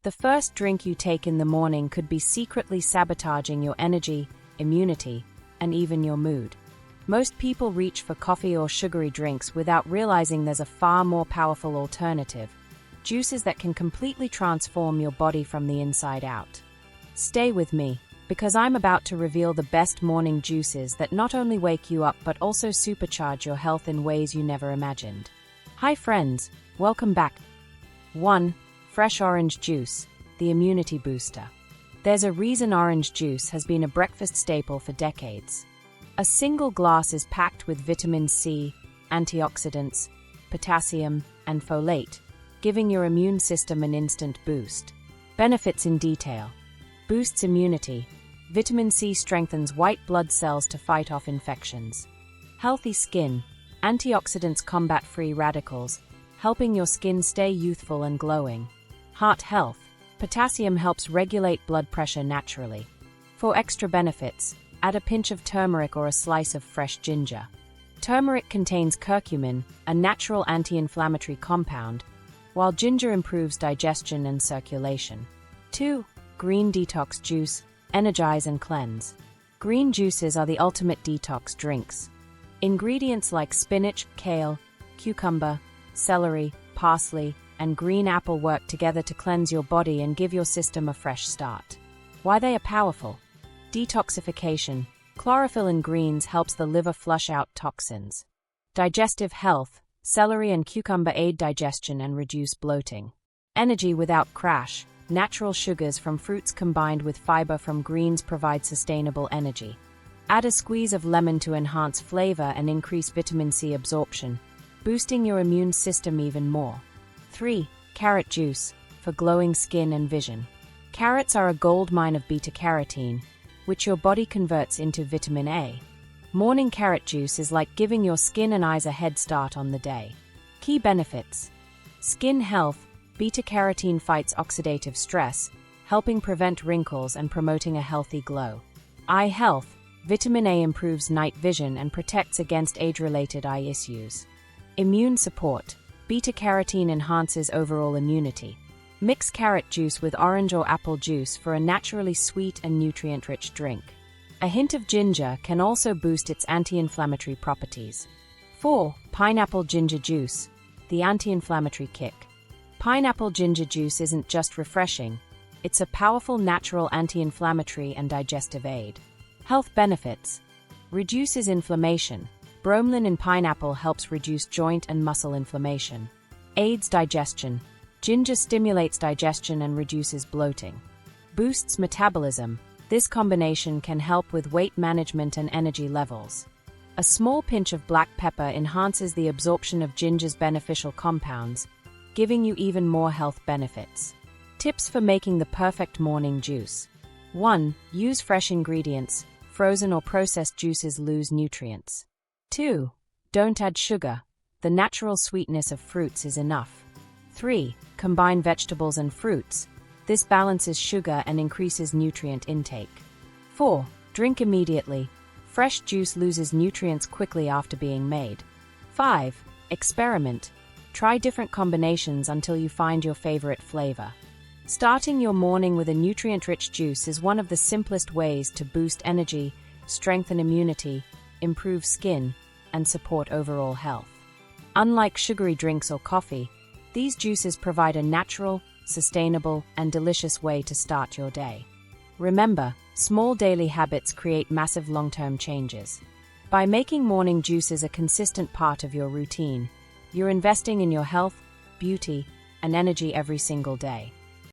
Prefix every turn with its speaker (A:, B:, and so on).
A: The first drink you take in the morning could be secretly sabotaging your energy, immunity, and even your mood. Most people reach for coffee or sugary drinks without realizing there's a far more powerful alternative: juices that can completely transform your body from the inside out. Stay with me, because I'm about to reveal the best morning juices that not only wake you up but also supercharge your health in ways you never imagined. Hi friends, welcome back. 1. Fresh orange juice, the immunity booster. There's a reason orange juice has been a breakfast staple for decades. A single glass is packed with vitamin C, antioxidants, potassium, and folate, giving your immune system an instant boost. Benefits in detail. Boosts immunity. Vitamin C strengthens white blood cells to fight off infections. Healthy skin. Antioxidants combat free radicals, helping your skin stay youthful and glowing. Heart health. Potassium helps regulate blood pressure naturally. For extra benefits, add a pinch of turmeric or a slice of fresh ginger. Turmeric contains curcumin, a natural anti-inflammatory compound, while ginger improves digestion and circulation. 2. Green detox juice, energize and cleanse. Green juices are the ultimate detox drinks. Ingredients like spinach, kale, cucumber, celery, parsley, and green apple work together to cleanse your body and give your system a fresh start. Why they are powerful? Detoxification. Chlorophyll in greens helps the liver flush out toxins. Digestive health. Celery and cucumber aid digestion and reduce bloating. Energy without crash. Natural sugars from fruits combined with fiber from greens provide sustainable energy. Add a squeeze of lemon to enhance flavor and increase vitamin C absorption, boosting your immune system even more. 3. Carrot juice, for glowing skin and vision. Carrots are a gold mine of beta-carotene, which your body converts into vitamin A. Morning carrot juice is like giving your skin and eyes a head start on the day. Key benefits. Skin health. Beta-carotene fights oxidative stress, helping prevent wrinkles and promoting a healthy glow. Eye health. Vitamin A improves night vision and protects against age-related eye issues. Immune support. Beta-carotene enhances overall immunity. Mix carrot juice with orange or apple juice for a naturally sweet and nutrient-rich drink. A hint of ginger can also boost its anti-inflammatory properties. 4. Pineapple ginger juice, the anti-inflammatory kick. Pineapple ginger juice isn't just refreshing, it's a powerful natural anti-inflammatory and digestive aid. Health benefits. Reduces inflammation. Bromelain in pineapple helps reduce joint and muscle inflammation. Aids digestion. Ginger stimulates digestion and reduces bloating. Boosts metabolism. This combination can help with weight management and energy levels. A small pinch of black pepper enhances the absorption of ginger's beneficial compounds, giving you even more health benefits. Tips for making the perfect morning juice. 1. Use fresh ingredients. Frozen or processed juices lose nutrients. 2. Don't add sugar. The natural sweetness of fruits is enough. 3. Combine vegetables and fruits. This balances sugar and increases nutrient intake. 4. Drink immediately. Fresh juice loses nutrients quickly after being made. 5. Experiment. Try different combinations until you find your favorite flavor. Starting your morning with a nutrient-rich juice is one of the simplest ways to boost energy, strengthen immunity, improve skin, and support overall health. Unlike sugary drinks or coffee, these juices provide a natural, sustainable, and delicious way to start your day. Remember, small daily habits create massive long-term changes. By making morning juices a consistent part of your routine, you're investing in your health, beauty, and energy every single day.